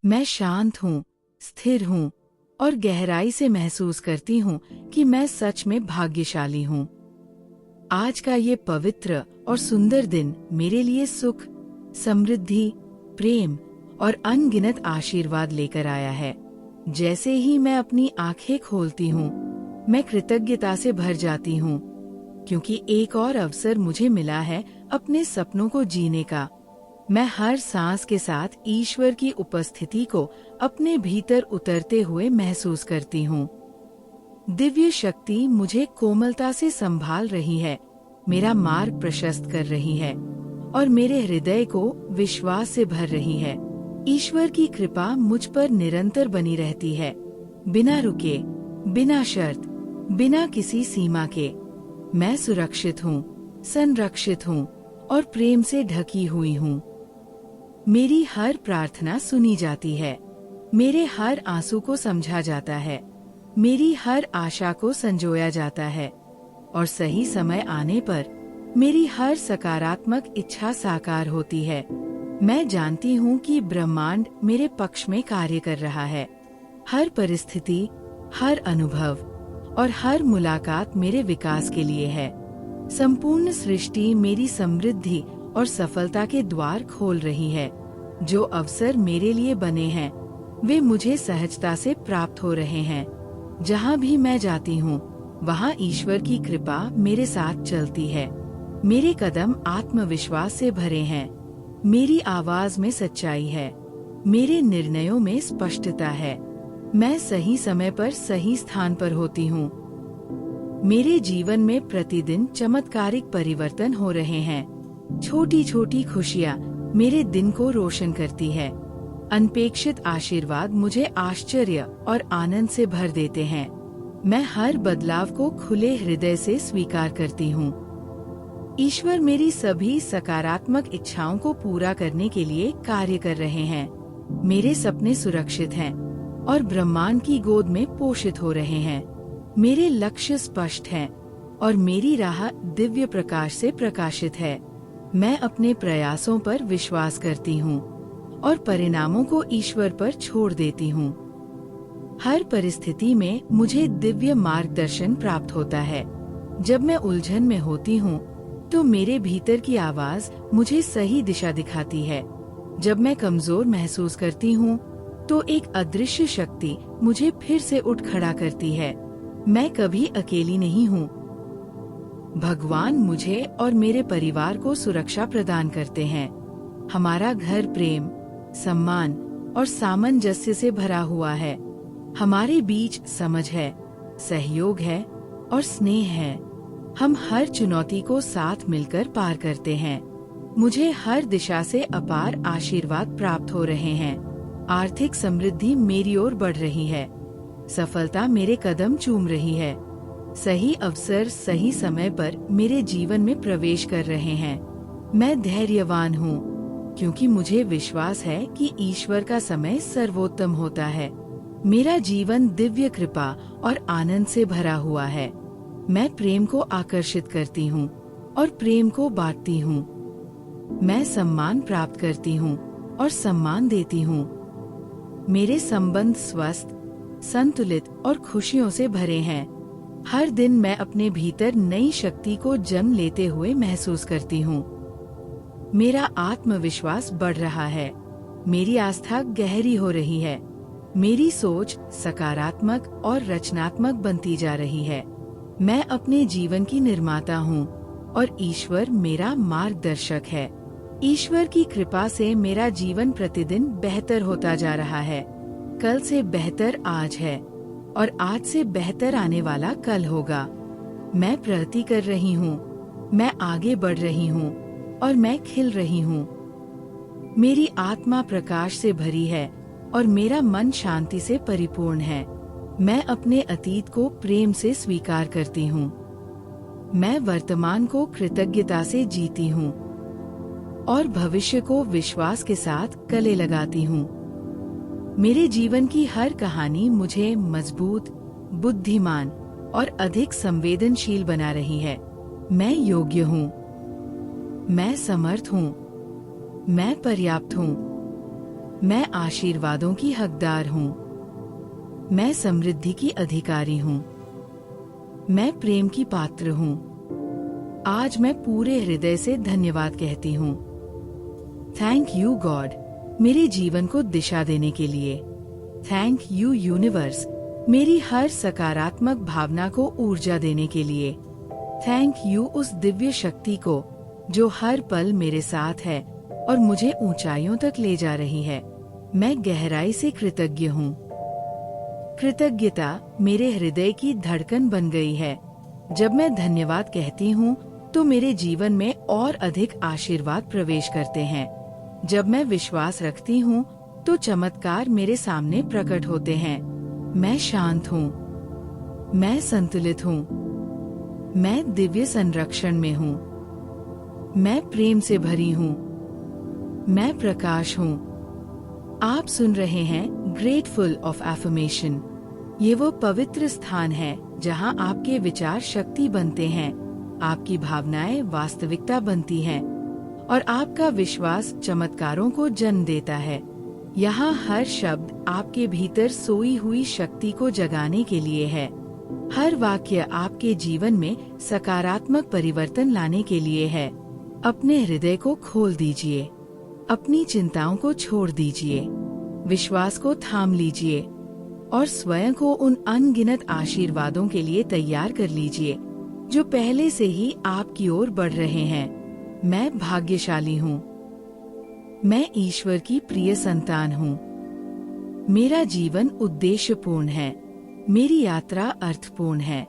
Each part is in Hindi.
मैं शांत हूँ, स्थिर हूँ और गहराई से महसूस करती हूँ कि मैं सच में भाग्यशाली हूँ। आज का ये पवित्र और सुंदर दिन मेरे लिए सुख, समृद्धि, प्रेम और अनगिनत आशीर्वाद लेकर आया है। जैसे ही मैं अपनी आंखें खोलती हूँ, मैं कृतज्ञता से भर जाती हूँ, क्योंकि एक और अवसर मुझे मिला है अपने सपनों को जीने का। मैं हर सांस के साथ ईश्वर की उपस्थिति को अपने भीतर उतरते हुए महसूस करती हूँ। दिव्य शक्ति मुझे कोमलता से संभाल रही है, मेरा मार्ग प्रशस्त कर रही है और मेरे हृदय को विश्वास से भर रही है। ईश्वर की कृपा मुझ पर निरंतर बनी रहती है, बिना रुके, बिना शर्त, बिना किसी सीमा के। मैं सुरक्षित हूँ, संरक्षित हूँ और प्रेम से ढकी हुई हूँ। मेरी हर प्रार्थना सुनी जाती है, मेरे हर आंसू को समझा जाता है, मेरी हर आशा को संजोया जाता है और सही समय आने पर मेरी हर सकारात्मक इच्छा साकार होती है। मैं जानती हूँ कि ब्रह्मांड मेरे पक्ष में कार्य कर रहा है। हर परिस्थिति, हर अनुभव और हर मुलाकात मेरे विकास के लिए है। संपूर्ण सृष्टि मेरी समृद्धि और सफलता के द्वार खोल रही है। जो अवसर मेरे लिए बने हैं, वे मुझे सहजता से प्राप्त हो रहे हैं। जहाँ भी मैं जाती हूँ, वहाँ ईश्वर की कृपा मेरे साथ चलती है। मेरे कदम आत्मविश्वास से भरे हैं, मेरी आवाज में सच्चाई है, मेरे निर्णयों में स्पष्टता है। मैं सही समय पर सही स्थान पर होती हूँ। मेरे जीवन में प्रतिदिन चमत्कारिक परिवर्तन हो रहे हैं। छोटी छोटी खुशियाँ मेरे दिन को रोशन करती है। अनपेक्षित आशीर्वाद मुझे आश्चर्य और आनंद से भर देते हैं। मैं हर बदलाव को खुले हृदय से स्वीकार करती हूँ। ईश्वर मेरी सभी सकारात्मक इच्छाओं को पूरा करने के लिए कार्य कर रहे हैं। मेरे सपने सुरक्षित हैं और ब्रह्मांड की गोद में पोषित हो रहे हैं। मेरे लक्ष्य स्पष्ट हैं और मेरी राह दिव्य प्रकाश से प्रकाशित है। मैं अपने प्रयासों पर विश्वास करती हूँ और परिणामों को ईश्वर पर छोड़ देती हूँ। हर परिस्थिति में मुझे दिव्य मार्गदर्शन प्राप्त होता है। जब मैं उलझन में होती हूँ, तो मेरे भीतर की आवाज मुझे सही दिशा दिखाती है। जब मैं कमजोर महसूस करती हूँ, तो एक अदृश्य शक्ति मुझे फिर से उठ खड़ा करती है। मैं कभी अकेली नहीं हूँ। भगवान मुझे और मेरे परिवार को सुरक्षा प्रदान करते हैं। हमारा घर प्रेम, सम्मान और सामंजस्य से भरा हुआ है। हमारे बीच समझ है, सहयोग है और स्नेह है। हम हर चुनौती को साथ मिलकर पार करते हैं। मुझे हर दिशा से अपार आशीर्वाद प्राप्त हो रहे हैं। आर्थिक समृद्धि मेरी ओर बढ़ रही है। सफलता मेरे कदम चूम रही है। सही अवसर सही समय पर मेरे जीवन में प्रवेश कर रहे हैं। मैं धैर्यवान हूँ, क्योंकि मुझे विश्वास है कि ईश्वर का समय सर्वोत्तम होता है। मेरा जीवन दिव्य कृपा और आनंद से भरा हुआ है। मैं प्रेम को आकर्षित करती हूँ और प्रेम को बांटती हूँ। मैं सम्मान प्राप्त करती हूँ और सम्मान देती हूँ। मेरे संबंध स्वस्थ, संतुलित और खुशियों से भरे हैं। हर दिन मैं अपने भीतर नई शक्ति को जन्म लेते हुए महसूस करती हूँ। मेरा आत्मविश्वास बढ़ रहा है। मेरी आस्था गहरी हो रही है। मेरी सोच सकारात्मक और रचनात्मक बनती जा रही है। मैं अपने जीवन की निर्माता हूँ और ईश्वर मेरा मार्गदर्शक है। ईश्वर की कृपा से मेरा जीवन प्रतिदिन बेहतर होता जा रहा है। कल से बेहतर आज है और आज से बेहतर आने वाला कल होगा। मैं प्रगति कर रही हूँ, मैं आगे बढ़ रही हूँ और मैं खिल रही हूँ। मेरी आत्मा प्रकाश से भरी है और मेरा मन शांति से परिपूर्ण है। मैं अपने अतीत को प्रेम से स्वीकार करती हूँ। मैं वर्तमान को कृतज्ञता से जीती हूँ और भविष्य को विश्वास के साथ गले लगाती हूँ। मेरे जीवन की हर कहानी मुझे मजबूत, बुद्धिमान और अधिक संवेदनशील बना रही है। मैं योग्य हूँ, मैं समर्थ हूँ, मैं पर्याप्त हूँ। मैं आशीर्वादों की हकदार हूँ। मैं समृद्धि की अधिकारी हूँ। मैं प्रेम की पात्र हूँ। आज मैं पूरे हृदय से धन्यवाद कहती हूँ। थैंक यू गॉड, मेरे जीवन को दिशा देने के लिए। थैंक यू यूनिवर्स, मेरी हर सकारात्मक भावना को ऊर्जा देने के लिए। थैंक यू उस दिव्य शक्ति को जो हर पल मेरे साथ है और मुझे ऊंचाइयों तक ले जा रही है। मैं गहराई से कृतज्ञ हूँ। कृतज्ञता मेरे हृदय की धड़कन बन गई है। जब मैं धन्यवाद कहती हूँ तो मेरे जीवन में और अधिक आशीर्वाद प्रवेश करते हैं। जब मैं विश्वास रखती हूँ तो चमत्कार मेरे सामने प्रकट होते हैं। मैं शांत हूँ। मैं संतुलित हूँ। मैं दिव्य संरक्षण में हूँ। मैं प्रेम से भरी हूँ। मैं प्रकाश हूँ। आप सुन रहे हैं ग्रेटफुल ऑफ एफर्मेशन। ये वो पवित्र स्थान है जहाँ आपके विचार शक्ति बनते हैं, आपकी भावनाएं वास्तविकता बनती हैं और आपका विश्वास चमत्कारों को जन्म देता है। यहाँ हर शब्द आपके भीतर सोई हुई शक्ति को जगाने के लिए है। हर वाक्य आपके जीवन में सकारात्मक परिवर्तन लाने के लिए है। अपने हृदय को खोल दीजिए। अपनी चिंताओं को छोड़ दीजिए। विश्वास को थाम लीजिए और स्वयं को उन अनगिनत आशीर्वादों के लिए तैयार कर लीजिए जो पहले से ही आपकी ओर बढ़ रहे हैं। मैं भाग्यशाली हूँ। मैं ईश्वर की प्रिय संतान हूँ। मेरा जीवन उद्देश्यपूर्ण है। मेरी यात्रा अर्थपूर्ण है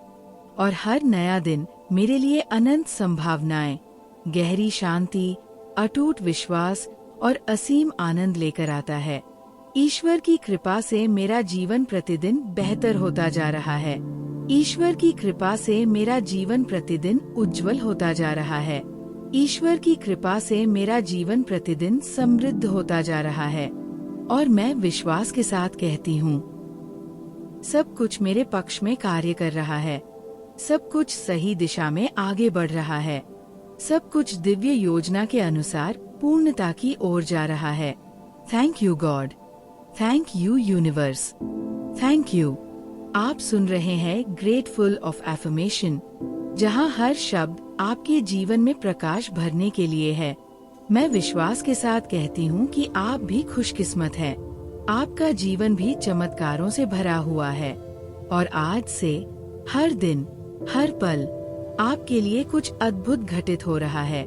और हर नया दिन मेरे लिए अनंत संभावनाएं, गहरी शांति, अटूट विश्वास और असीम आनंद लेकर आता है। ईश्वर की कृपा से मेरा जीवन प्रतिदिन बेहतर होता जा रहा है। ईश्वर की कृपा से मेरा जीवन प्रतिदिन उज्जवल होता जा रहा है। ईश्वर की कृपा से मेरा जीवन प्रतिदिन समृद्ध होता जा रहा है और मैं विश्वास के साथ कहती हूँ, सब कुछ मेरे पक्ष में कार्य कर रहा है। सब कुछ सही दिशा में आगे बढ़ रहा है। सब कुछ दिव्य योजना के अनुसार पूर्णता की ओर जा रहा है। Thank you God. Thank you universe. Thank you. आप सुन रहे हैं ग्रेटफुल ऑफ एफर्मेशन, जहां हर शब्द आपके जीवन में प्रकाश भरने के लिए है। मैं विश्वास के साथ कहती हूं कि आप भी खुशकिस्मत हैं। आपका जीवन भी चमत्कारों से भरा हुआ है और आज से हर दिन, हर पल आपके लिए कुछ अद्भुत घटित हो रहा है।